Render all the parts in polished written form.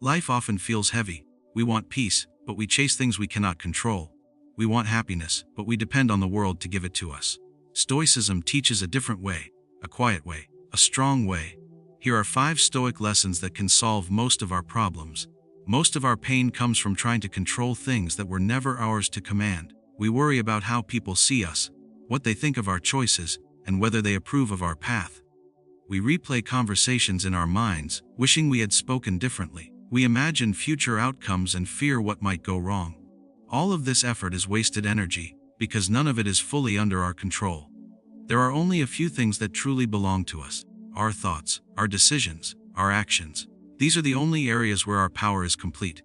Life often feels heavy. We want peace, but we chase things we cannot control. We want happiness, but we depend on the world to give it to us. Stoicism teaches a different way, a quiet way, a strong way. Here are 5 Stoic lessons that can solve most of our problems. Most of our pain comes from trying to control things that were never ours to command. We worry about how people see us, what they think of our choices, and whether they approve of our path. We replay conversations in our minds, wishing we had spoken differently. We imagine future outcomes and fear what might go wrong. All of this effort is wasted energy, because none of it is fully under our control. There are only a few things that truly belong to us: our thoughts, our decisions, our actions. These are the only areas where our power is complete.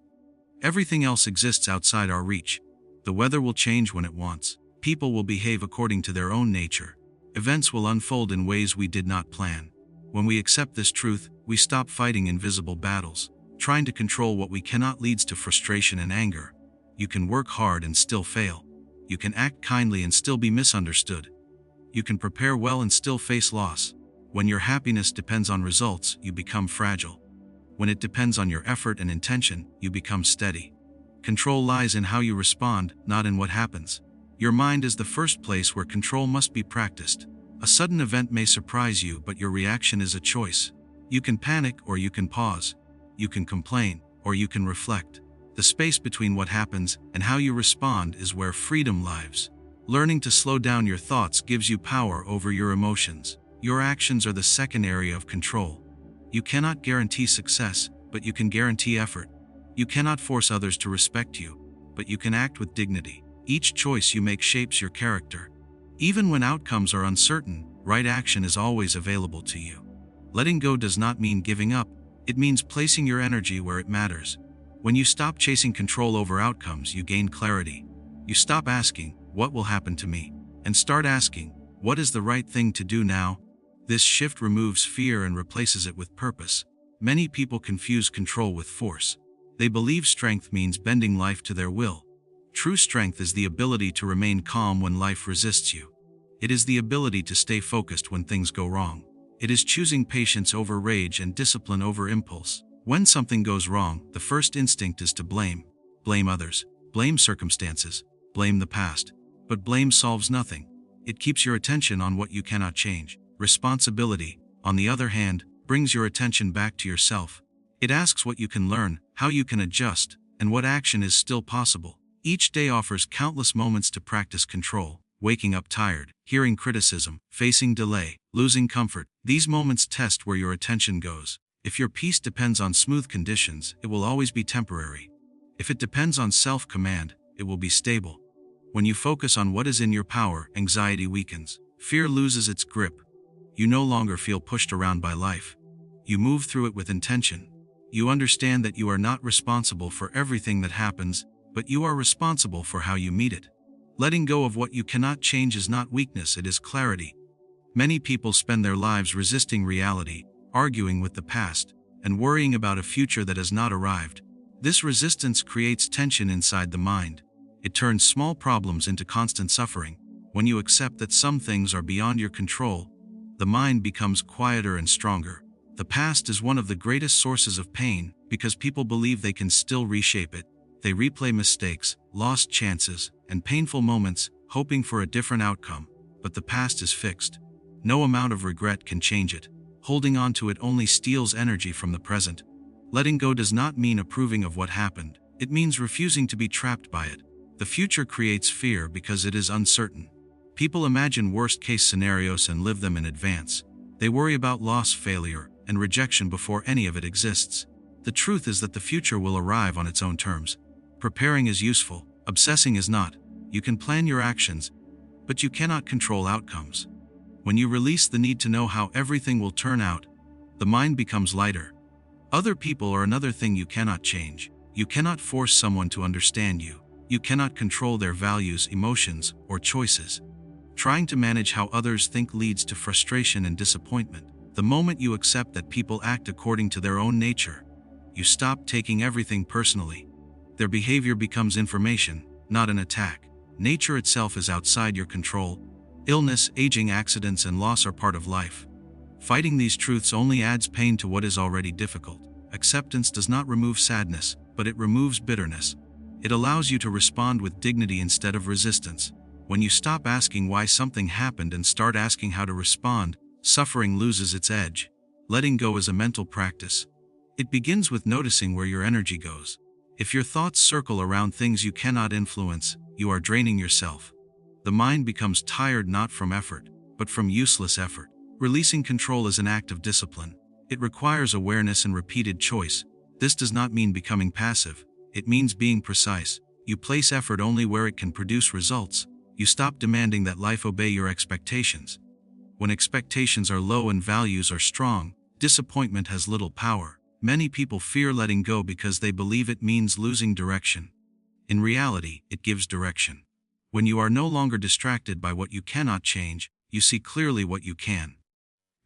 Everything else exists outside our reach. The weather will change when it wants. People will behave according to their own nature. Events will unfold in ways we did not plan. When we accept this truth, we stop fighting invisible battles. Trying to control what we cannot leads to frustration and anger. You can work hard and still fail. You can act kindly and still be misunderstood. You can prepare well and still face loss. When your happiness depends on results, you become fragile. When it depends on your effort and intention, you become steady. Control lies in how you respond, not in what happens. Your mind is the first place where control must be practiced. A sudden event may surprise you, but your reaction is a choice. You can panic or you can pause. You can complain or you can reflect. The space between what happens and how you respond is where freedom lives. Learning to slow down your thoughts gives you power over your emotions. Your actions are the second area of control. You cannot guarantee success, but you can guarantee effort. You cannot force others to respect you, but you can act with dignity. Each choice you make shapes your character. Even when outcomes are uncertain, right action is always available to you. Letting go does not mean giving up. It means placing your energy where it matters. When you stop chasing control over outcomes, you gain clarity. You stop asking, "What will happen to me?" and start asking, "What is the right thing to do now?" This shift removes fear and replaces it with purpose. Many people confuse control with force. They believe strength means bending life to their will. True strength is the ability to remain calm when life resists you. It is the ability to stay focused when things go wrong. It is choosing patience over rage and discipline over impulse. When something goes wrong, the first instinct is to blame. Blame others, blame circumstances, blame the past. But blame solves nothing. It keeps your attention on what you cannot change. Responsibility, on the other hand, brings your attention back to yourself. It asks what you can learn, how you can adjust, and what action is still possible. Each day offers countless moments to practice control. Waking up tired, hearing criticism, facing delay, losing comfort. These moments test where your attention goes. If your peace depends on smooth conditions, it will always be temporary. If it depends on self-command, it will be stable. When you focus on what is in your power, anxiety weakens. Fear loses its grip. You no longer feel pushed around by life. You move through it with intention. You understand that you are not responsible for everything that happens, but you are responsible for how you meet it. Letting go of what you cannot change is not weakness, it is clarity. Many people spend their lives resisting reality, arguing with the past, and worrying about a future that has not arrived. This resistance creates tension inside the mind. It turns small problems into constant suffering. When you accept that some things are beyond your control, the mind becomes quieter and stronger. The past is one of the greatest sources of pain because people believe they can still reshape it. They replay mistakes, lost chances, and painful moments, hoping for a different outcome. But the past is fixed. No amount of regret can change it. Holding on to it only steals energy from the present. Letting go does not mean approving of what happened. It means refusing to be trapped by it. The future creates fear because it is uncertain. People imagine worst-case scenarios and live them in advance. They worry about loss, failure, and rejection before any of it exists. The truth is that the future will arrive on its own terms. Preparing is useful, obsessing is not. You can plan your actions, but you cannot control outcomes. When you release the need to know how everything will turn out, the mind becomes lighter. Other people are another thing you cannot change. You cannot force someone to understand you. You cannot control their values, emotions, or choices. Trying to manage how others think leads to frustration and disappointment. The moment you accept that people act according to their own nature, you stop taking everything personally. Their behavior becomes information, not an attack. Nature itself is outside your control. Illness, aging, accidents, and loss are part of life. Fighting these truths only adds pain to what is already difficult. Acceptance does not remove sadness, but it removes bitterness. It allows you to respond with dignity instead of resistance. When you stop asking why something happened and start asking how to respond, suffering loses its edge. Letting go is a mental practice. It begins with noticing where your energy goes. If your thoughts circle around things you cannot influence, you are draining yourself. The mind becomes tired not from effort, but from useless effort. Releasing control is an act of discipline. It requires awareness and repeated choice. This does not mean becoming passive. It means being precise. You place effort only where it can produce results. You stop demanding that life obey your expectations. When expectations are low and values are strong, disappointment has little power. Many people fear letting go because they believe it means losing direction. In reality, it gives direction. When you are no longer distracted by what you cannot change, you see clearly what you can.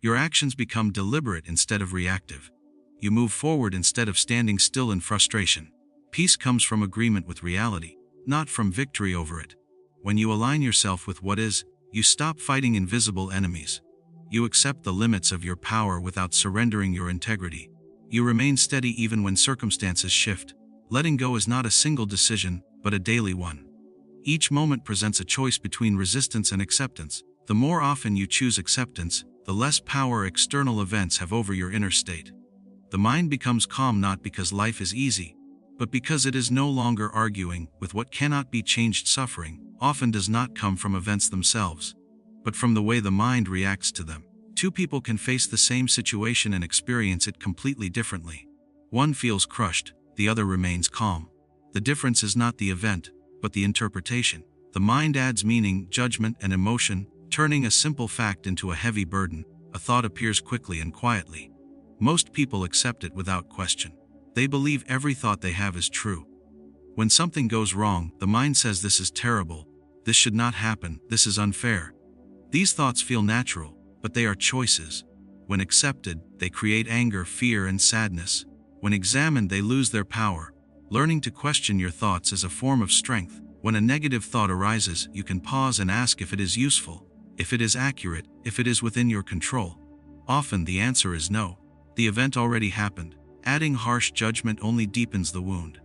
Your actions become deliberate instead of reactive. You move forward instead of standing still in frustration. Peace comes from agreement with reality, not from victory over it. When you align yourself with what is, you stop fighting invisible enemies. You accept the limits of your power without surrendering your integrity. You remain steady even when circumstances shift. Letting go is not a single decision, but a daily one. Each moment presents a choice between resistance and acceptance. The more often you choose acceptance, the less power external events have over your inner state. The mind becomes calm not because life is easy, but because it is no longer arguing with what cannot be changed. Suffering often does not come from events themselves, but from the way the mind reacts to them. Two people can face the same situation and experience it completely differently. One feels crushed, the other remains calm. The difference is not the event, but the interpretation. The mind adds meaning, judgment, and emotion, turning a simple fact into a heavy burden. A thought appears quickly and quietly. Most people accept it without question. They believe every thought they have is true. When something goes wrong, the mind says this is terrible, this should not happen, this is unfair. These thoughts feel natural, but they are choices. When accepted, they create anger, fear, and sadness. When examined, they lose their power. Learning to question your thoughts is a form of strength. When a negative thought arises, you can pause and ask if it is useful, if it is accurate, if it is within your control. Often the answer is no. The event already happened. Adding harsh judgment only deepens the wound.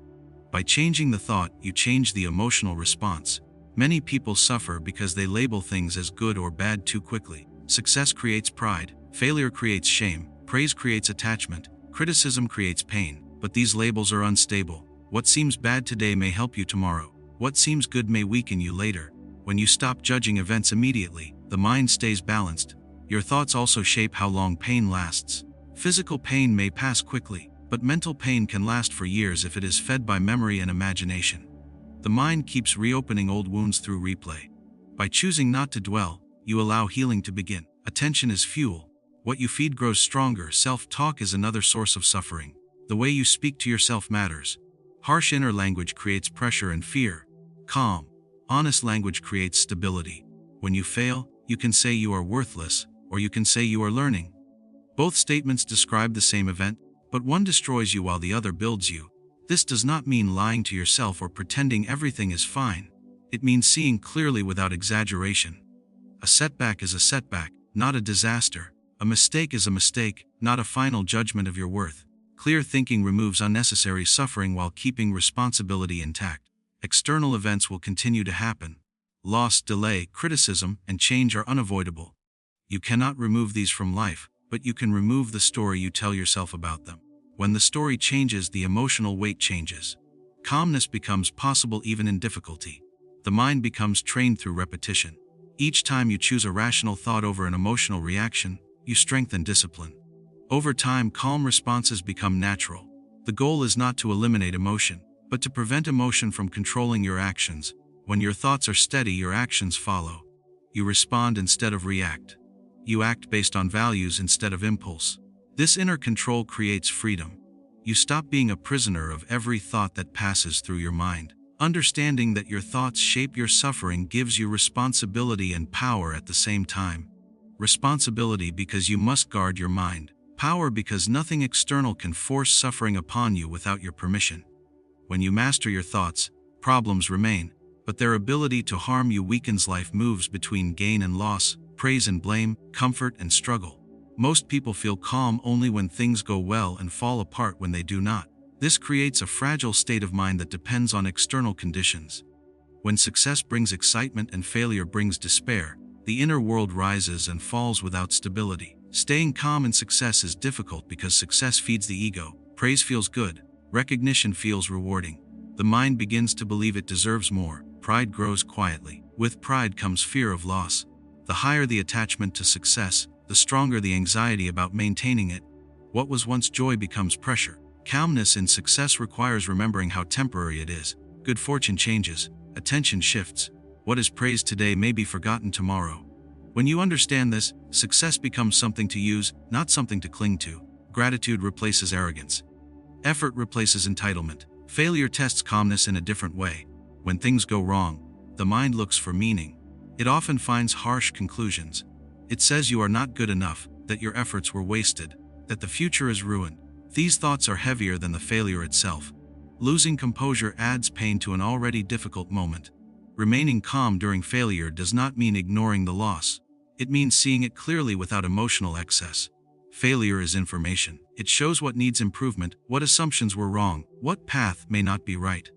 By changing the thought, you change the emotional response. Many people suffer because they label things as good or bad too quickly. Success creates pride, failure creates shame, praise creates attachment, criticism creates pain, but these labels are unstable. What seems bad today may help you tomorrow. What seems good may weaken you later. When you stop judging events immediately, the mind stays balanced. Your thoughts also shape how long pain lasts. Physical pain may pass quickly, but mental pain can last for years if it is fed by memory and imagination. The mind keeps reopening old wounds through replay. By choosing not to dwell, you allow healing to begin. Attention is fuel. What you feed grows stronger. Self-talk is another source of suffering. The way you speak to yourself matters. Harsh inner language creates pressure and fear. Calm, honest language creates stability. When you fail, you can say you are worthless, or you can say you are learning. Both statements describe the same event, but one destroys you while the other builds you. This does not mean lying to yourself or pretending everything is fine. It means seeing clearly without exaggeration. A setback is a setback, not a disaster. A mistake is a mistake, not a final judgment of your worth. Clear thinking removes unnecessary suffering while keeping responsibility intact. External events will continue to happen. Loss, delay, criticism, and change are unavoidable. You cannot remove these from life, but you can remove the story you tell yourself about them. When the story changes, the emotional weight changes. Calmness becomes possible even in difficulty. The mind becomes trained through repetition. Each time you choose a rational thought over an emotional reaction, you strengthen discipline. Over time, calm responses become natural. The goal is not to eliminate emotion, but to prevent emotion from controlling your actions. When your thoughts are steady, your actions follow. You respond instead of react. You act based on values instead of impulse. This inner control creates freedom. You stop being a prisoner of every thought that passes through your mind. Understanding that your thoughts shape your suffering gives you responsibility and power at the same time. Responsibility because you must guard your mind. Power because nothing external can force suffering upon you without your permission. When you master your thoughts, problems remain, but their ability to harm you weakens. Life moves between gain and loss, praise and blame, comfort and struggle. Most people feel calm only when things go well and fall apart when they do not. This creates a fragile state of mind that depends on external conditions. When success brings excitement and failure brings despair, the inner world rises and falls without stability. Staying calm in success is difficult because success feeds the ego. Praise feels good. Recognition feels rewarding. The mind begins to believe it deserves more. Pride grows quietly. With pride comes fear of loss. The higher the attachment to success, the stronger the anxiety about maintaining it. What was once joy becomes pressure. Calmness in success requires remembering how temporary it is. Good fortune changes. Attention shifts. What is praised today may be forgotten tomorrow. When you understand this, success becomes something to use, not something to cling to. Gratitude replaces arrogance. Effort replaces entitlement. Failure tests calmness in a different way. When things go wrong, the mind looks for meaning. It often finds harsh conclusions. It says you are not good enough, that your efforts were wasted, that the future is ruined. These thoughts are heavier than the failure itself. Losing composure adds pain to an already difficult moment. Remaining calm during failure does not mean ignoring the loss. It means seeing it clearly without emotional excess. Failure is information. It shows what needs improvement, what assumptions were wrong, what path may not be right.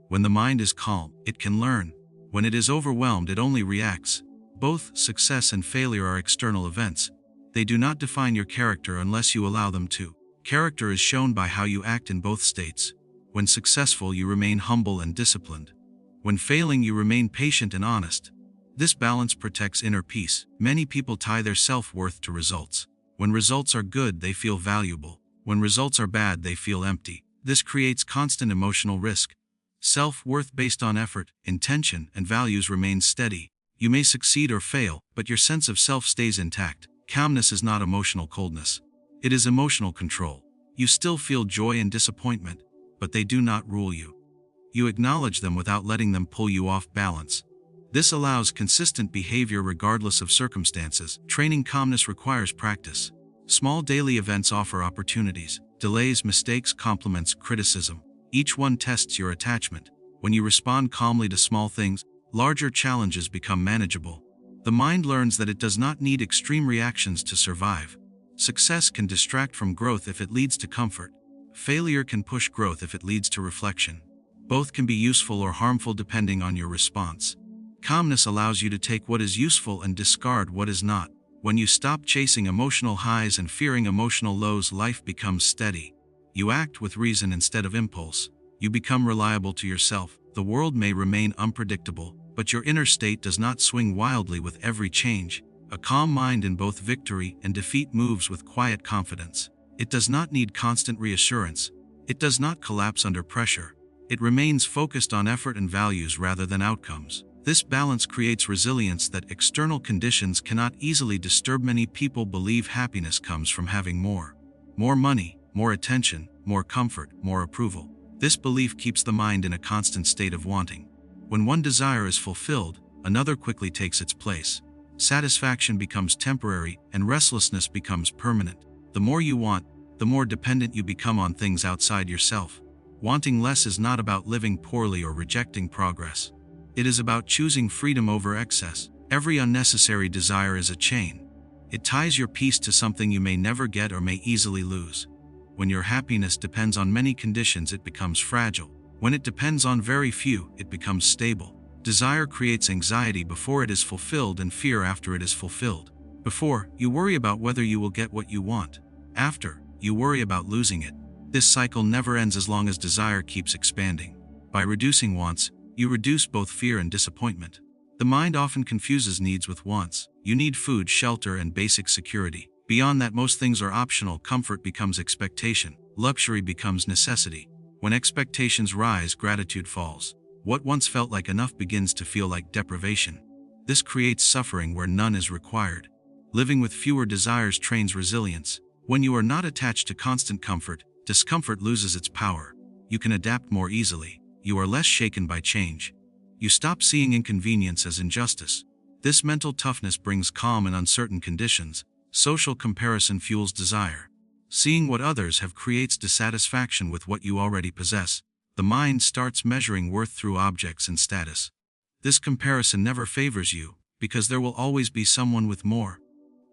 When the mind is calm, it can learn. When it is overwhelmed, it only reacts. Both success and failure are external events. They do not define your character unless you allow them to. Character is shown by how you act in both states. When successful, you remain humble and disciplined. When failing, you remain patient and honest. This balance protects inner peace. Many people tie their self-worth to results. When results are good, they feel valuable. When results are bad, they feel empty. This creates constant emotional risk. Self-worth based on effort, intention, and values remains steady. You may succeed or fail, but your sense of self stays intact. Calmness is not emotional coldness. It is emotional control. You still feel joy and disappointment, but they do not rule you. You acknowledge them without letting them pull you off balance. This allows consistent behavior regardless of circumstances. Training calmness requires practice. Small daily events offer opportunities. Delays, mistakes, compliments, criticism. Each one tests your attachment. When you respond calmly to small things, larger challenges become manageable. The mind learns that it does not need extreme reactions to survive. Success can distract from growth if it leads to comfort. Failure can push growth if it leads to reflection. Both can be useful or harmful depending on your response. Calmness allows you to take what is useful and discard what is not. When you stop chasing emotional highs and fearing emotional lows, life becomes steady. You act with reason instead of impulse. You become reliable to yourself. The world may remain unpredictable, but your inner state does not swing wildly with every change. A calm mind in both victory and defeat moves with quiet confidence. It does not need constant reassurance. It does not collapse under pressure. It remains focused on effort and values rather than outcomes. This balance creates resilience that external conditions cannot easily disturb. Many people believe happiness comes from having more. More money, more attention, more comfort, more approval. This belief keeps the mind in a constant state of wanting. When one desire is fulfilled, another quickly takes its place. Satisfaction becomes temporary and restlessness becomes permanent. The more you want, the more dependent you become on things outside yourself. Wanting less is not about living poorly or rejecting progress. It is about choosing freedom over excess. Every unnecessary desire is a chain. It ties your peace to something you may never get or may easily lose. When your happiness depends on many conditions, it becomes fragile. When it depends on very few, it becomes stable. Desire creates anxiety before it is fulfilled and fear after it is fulfilled. Before, you worry about whether you will get what you want. After, you worry about losing it. This cycle never ends as long as desire keeps expanding. By reducing wants, you reduce both fear and disappointment. The mind often confuses needs with wants. You need food, shelter, and basic security. Beyond that, most things are optional. Comfort becomes expectation. Luxury becomes necessity. When expectations rise, gratitude falls. What once felt like enough begins to feel like deprivation. This creates suffering where none is required. Living with fewer desires trains resilience. When you are not attached to constant comfort, discomfort loses its power. You can adapt more easily. You are less shaken by change. You stop seeing inconvenience as injustice. This mental toughness brings calm in uncertain conditions. Social comparison fuels desire. Seeing what others have creates dissatisfaction with what you already possess. The mind starts measuring worth through objects and status. This comparison never favors you, because there will always be someone with more.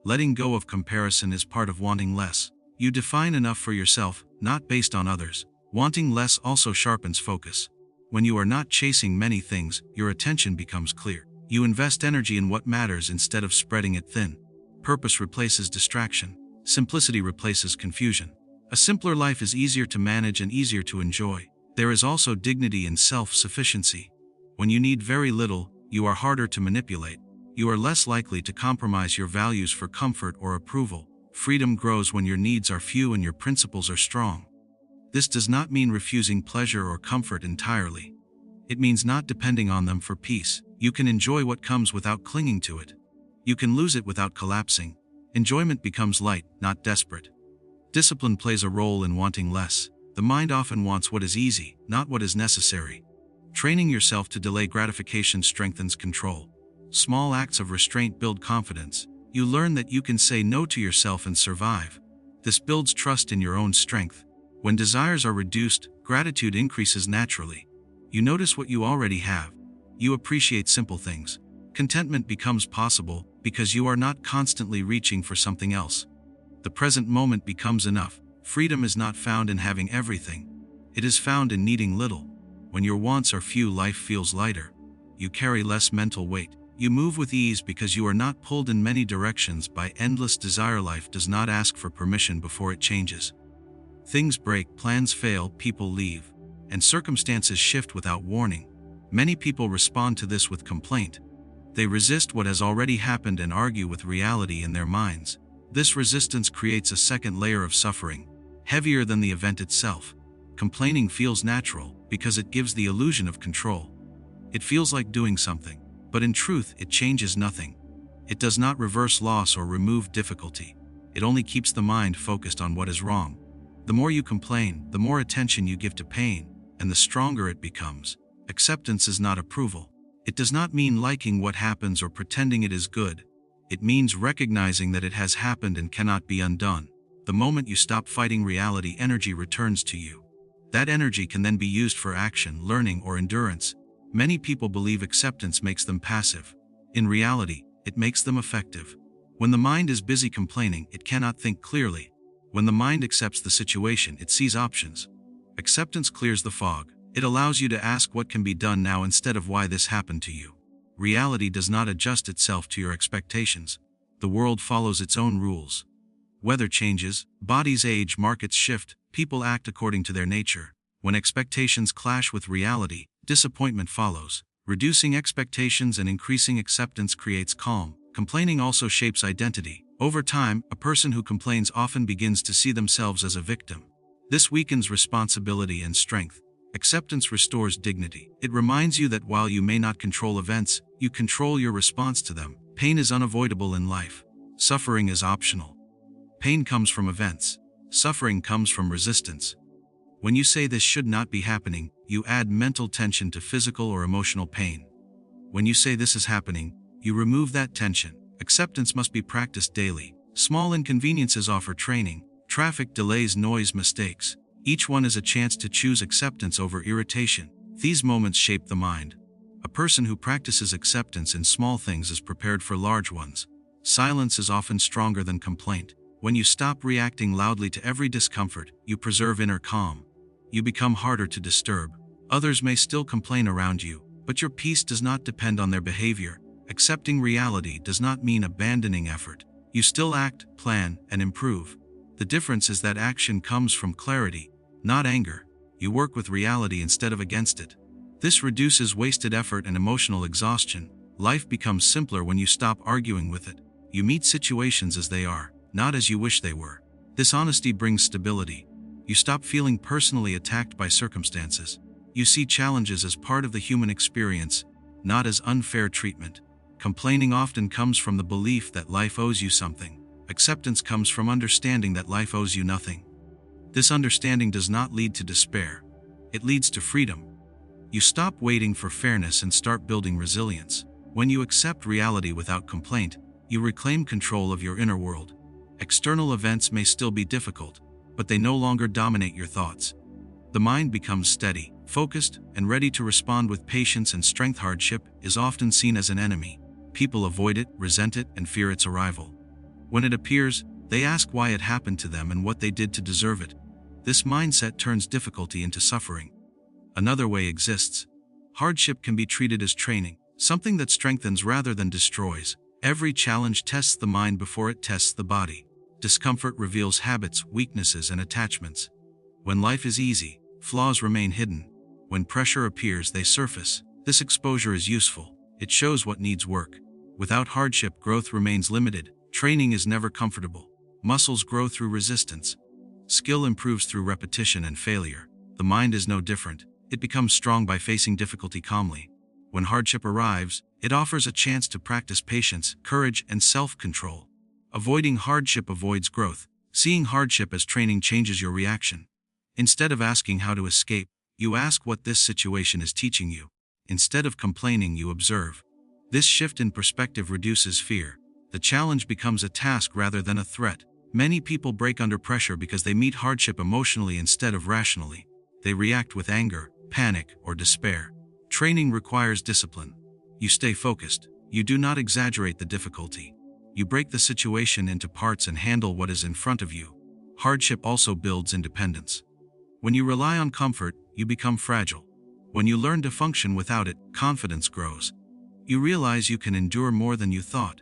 Letting go of comparison is part of wanting less. You define enough for yourself, not based on others. Wanting less also sharpens focus. When you are not chasing many things, your attention becomes clear. You invest energy in what matters instead of spreading it thin. Purpose replaces distraction. Simplicity replaces confusion. A simpler life is easier to manage and easier to enjoy. There is also dignity in self-sufficiency. When you need very little, you are harder to manipulate. You are less likely to compromise your values for comfort or approval. Freedom grows when your needs are few and your principles are strong. This does not mean refusing pleasure or comfort entirely. It means not depending on them for peace. You can enjoy what comes without clinging to it. You can lose it without collapsing. Enjoyment becomes light, not desperate. Discipline plays a role in wanting less. The mind often wants what is easy, not what is necessary. Training yourself to delay gratification strengthens control. Small acts of restraint build confidence. You learn that you can say no to yourself and survive. This builds trust in your own strength. When desires are reduced, gratitude increases naturally. You notice what you already have. You appreciate simple things. Contentment becomes possible because you are not constantly reaching for something else. The present moment becomes enough. Freedom is not found in having everything. It is found in needing little. When your wants are few, life feels lighter. You carry less mental weight. You move with ease because you are not pulled in many directions by endless desire. Life does not ask for permission before it changes. Things break, plans fail, people leave, and circumstances shift without warning. Many people respond to this with complaint. They resist what has already happened and argue with reality in their minds. This resistance creates a second layer of suffering, heavier than the event itself. Complaining feels natural because it gives the illusion of control. It feels like doing something. But in truth, it changes nothing. It does not reverse loss or remove difficulty. It only keeps the mind focused on what is wrong. The more you complain, the more attention you give to pain, and the stronger it becomes. Acceptance is not approval. It does not mean liking what happens or pretending it is good. It means recognizing that it has happened and cannot be undone. The moment you stop fighting reality, energy returns to you. That energy can then be used for action, learning, or endurance. Many people believe acceptance makes them passive. In reality, it makes them effective. When the mind is busy complaining, it cannot think clearly. When the mind accepts the situation, it sees options. Acceptance clears the fog. It allows you to ask what can be done now instead of why this happened to you. Reality does not adjust itself to your expectations. The world follows its own rules. Weather changes, bodies age, markets shift, people act according to their nature. When expectations clash with reality, disappointment follows. Reducing expectations and increasing acceptance creates calm. Complaining also shapes identity. Over time, a person who complains often begins to see themselves as a victim. This weakens responsibility and strength. Acceptance restores dignity. It reminds you that while you may not control events, you control your response to them. Pain is unavoidable in life. Suffering is optional. Pain comes from events. Suffering comes from resistance. When you say this should not be happening, you add mental tension to physical or emotional pain. When you say this is happening, you remove that tension. Acceptance must be practiced daily. Small inconveniences offer training. Traffic delays, noise, mistakes. Each one is a chance to choose acceptance over irritation. These moments shape the mind. A person who practices acceptance in small things is prepared for large ones. Silence is often stronger than complaint. When you stop reacting loudly to every discomfort, you preserve inner calm. You become harder to disturb. Others may still complain around you, but your peace does not depend on their behavior. Accepting reality does not mean abandoning effort. You still act, plan, and improve. The difference is that action comes from clarity, not anger. You work with reality instead of against it. This reduces wasted effort and emotional exhaustion. Life becomes simpler when you stop arguing with it. You meet situations as they are, not as you wish they were. This honesty brings stability. You stop feeling personally attacked by circumstances. You see challenges as part of the human experience, not as unfair treatment. Complaining often comes from the belief that life owes you something. Acceptance comes from understanding that life owes you nothing. This understanding does not lead to despair. It leads to freedom. You stop waiting for fairness and start building resilience. When you accept reality without complaint, you reclaim control of your inner world. External events may still be difficult, but they no longer dominate your thoughts. The mind becomes steady, focused, and ready to respond with patience and strength. Hardship is often seen as an enemy. People avoid it, resent it, and fear its arrival. When it appears, they ask why it happened to them and what they did to deserve it. This mindset turns difficulty into suffering. Another way exists. Hardship can be treated as training, something that strengthens rather than destroys. Every challenge tests the mind before it tests the body. Discomfort reveals habits, weaknesses, and attachments. When life is easy, flaws remain hidden. When pressure appears, they surface. This exposure is useful. It shows what needs work. Without hardship, growth remains limited. Training is never comfortable. Muscles grow through resistance. Skill improves through repetition and failure. The mind is no different. It becomes strong by facing difficulty calmly. When hardship arrives, it offers a chance to practice patience, courage, and self-control. Avoiding hardship avoids growth. Seeing hardship as training changes your reaction. Instead of asking how to escape, you ask what this situation is teaching you. Instead of complaining, you observe. This shift in perspective reduces fear. The challenge becomes a task rather than a threat. Many people break under pressure because they meet hardship emotionally instead of rationally. They react with anger, panic, or despair. Training requires discipline. You stay focused. You do not exaggerate the difficulty. You break the situation into parts and handle what is in front of you. Hardship also builds independence. When you rely on comfort, you become fragile. When you learn to function without it, confidence grows. You realize you can endure more than you thought.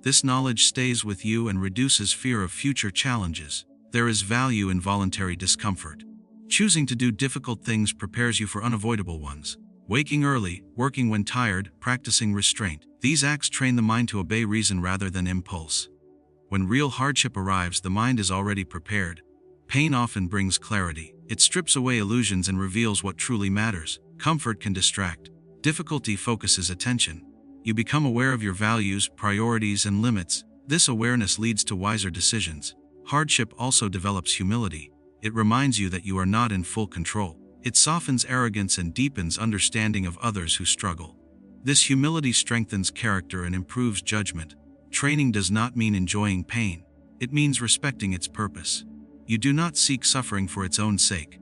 This knowledge stays with you and reduces fear of future challenges. There is value in voluntary discomfort. Choosing to do difficult things prepares you for unavoidable ones. Waking early, working when tired, practicing restraint. These acts train the mind to obey reason rather than impulse. When real hardship arrives, the mind is already prepared. Pain often brings clarity. It strips away illusions and reveals what truly matters. Comfort can distract. Difficulty focuses attention. You become aware of your values, priorities, and limits. This awareness leads to wiser decisions. Hardship also develops humility. It reminds you that you are not in full control. It softens arrogance and deepens understanding of others who struggle. This humility strengthens character and improves judgment. Training does not mean enjoying pain. It means respecting its purpose. You do not seek suffering for its own sake.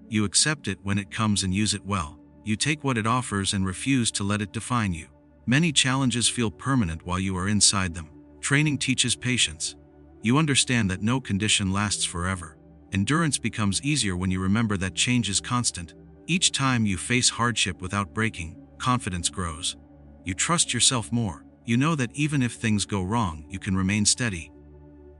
You accept it when it comes and use it well. You take what it offers and refuse to let it define you. Many challenges feel permanent while you are inside them. Training teaches patience. You understand that no condition lasts forever. Endurance becomes easier when you remember that change is constant. Each time you face hardship without breaking, confidence grows. You trust yourself more. You know that even if things go wrong, you can remain steady.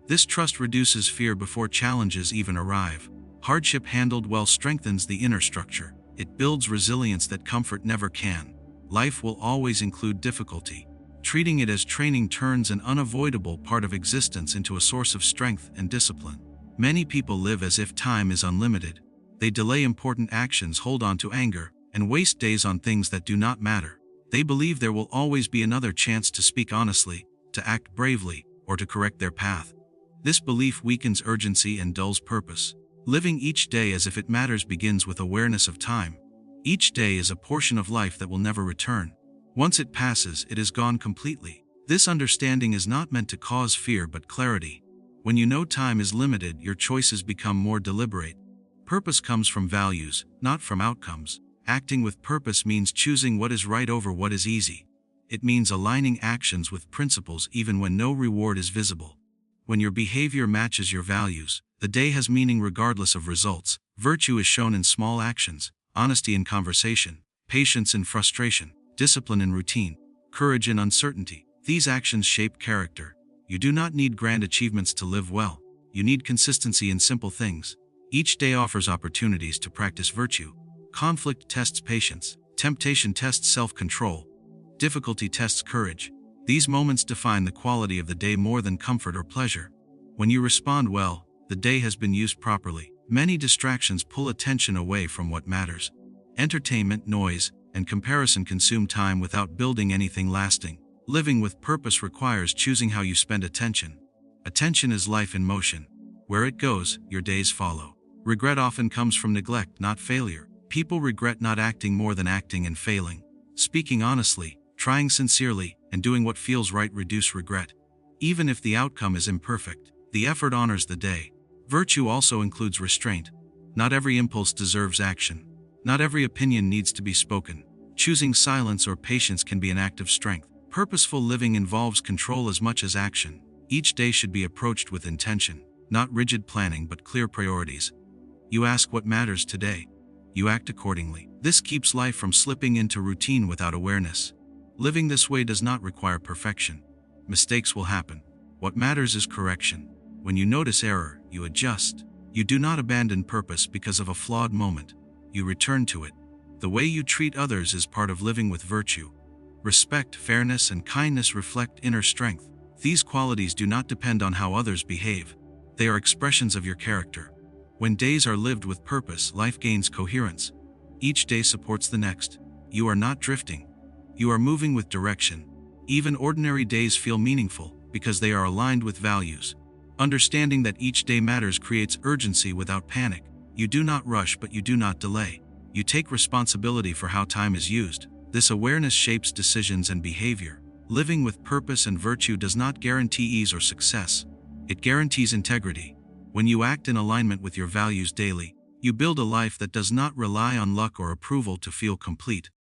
This trust reduces fear before challenges even arrive. Hardship handled well strengthens the inner structure. It builds resilience that comfort never can. Life will always include difficulty. Treating it as training turns an unavoidable part of existence into a source of strength and discipline. Many people live as if time is unlimited. They delay important actions, hold on to anger, and waste days on things that do not matter. They believe there will always be another chance to speak honestly, to act bravely, or to correct their path. This belief weakens urgency and dulls purpose. Living each day as if it matters begins with awareness of time. Each day is a portion of life that will never return. Once it passes, it is gone completely. This understanding is not meant to cause fear but clarity. When you know time is limited, your choices become more deliberate. Purpose comes from values, not from outcomes. Acting with purpose means choosing what is right over what is easy. It means aligning actions with principles even when no reward is visible. When your behavior matches your values, the day has meaning regardless of results. Virtue is shown in small actions, honesty in conversation, patience in frustration, discipline in routine, courage in uncertainty. These actions shape character. You do not need grand achievements to live well. You need consistency in simple things. Each day offers opportunities to practice virtue. Conflict tests patience. Temptation tests self-control. Difficulty tests courage. These moments define the quality of the day more than comfort or pleasure. When you respond well, the day has been used properly. Many distractions pull attention away from what matters. Entertainment, noise, and comparison consume time without building anything lasting. Living with purpose requires choosing how you spend attention. Attention is life in motion. Where it goes, your days follow. Regret often comes from neglect, not failure. People regret not acting more than acting and failing. Speaking honestly, trying sincerely, and doing what feels right reduce regret. Even if the outcome is imperfect, the effort honors the day. Virtue also includes restraint. Not every impulse deserves action. Not every opinion needs to be spoken. Choosing silence or patience can be an act of strength. Purposeful living involves control as much as action. Each day should be approached with intention, not rigid planning but clear priorities. You ask what matters today. You act accordingly. This keeps life from slipping into routine without awareness. Living this way does not require perfection. Mistakes will happen. What matters is correction. When you notice error, you adjust. You do not abandon purpose because of a flawed moment. You return to it. The way you treat others is part of living with virtue. Respect, fairness, and kindness reflect inner strength. These qualities do not depend on how others behave. They are expressions of your character. When days are lived with purpose, life gains coherence. Each day supports the next. You are not drifting. You are moving with direction. Even ordinary days feel meaningful because they are aligned with values. Understanding that each day matters creates urgency without panic. You do not rush, but you do not delay. You take responsibility for how time is used. This awareness shapes decisions and behavior. Living with purpose and virtue does not guarantee ease or success. It guarantees integrity. When you act in alignment with your values daily, you build a life that does not rely on luck or approval to feel complete.